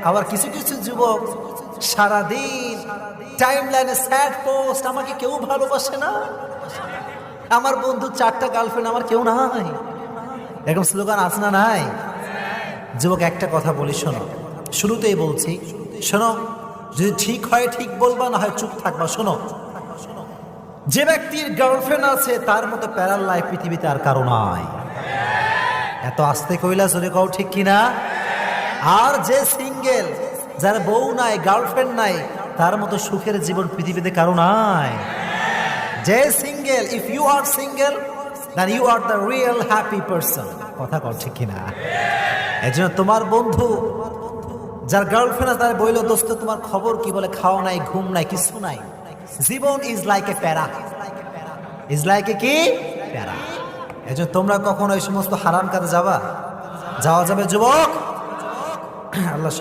আবার কিছু কিছু যুবক সারাদিন টাইমলাইনে স্যাড পোস্ট, আমাকে কেউ ভালোবাসে না, আমার বন্ধু 4টা গার্লফ্রেন্ড, আমার কেউ নাই, এরকম স্লোগান আছে না নাই? যুবক একটা কথা বলি শোনো, শুরুতেই বলছি শোনো, যদি ঠিক হয় ঠিক বলবা, না হয় চুপ থাকবা। শোনো, যে ব্যক্তির গার্লফ্রেন্ড আছে তার মতো প্যারাল লাইফ পৃথিবীতে আর কারো নাই। এত আস্তে কইলা জোরে কও ঠিক কিনা? আর যে সিঙ্গেল, যার বউ নাই, গার্লফ্রেন্ড নাই, তার মতো সুখের জীবন পৃথিবীতে কারো নাই। যে single, if you are single then you are the real happy person. কথা কও ঠিক কিনা? এজন্য তোমার বন্ধু যার গার্লফ্রেন্ড আছে তার বইলো, দোস্ত তোমার খবর কি? বলে খাওয়া নাই, ঘুম নাই, কিছু নাই। জীবন ইজ লাইক এ প্যারা, ইজ লাইক এ কি প্যারা। এজন্য তোমরা কখনো এই সমস্ত হারাম কাজে যাওয়া যাবে যুবক? আল্লাহ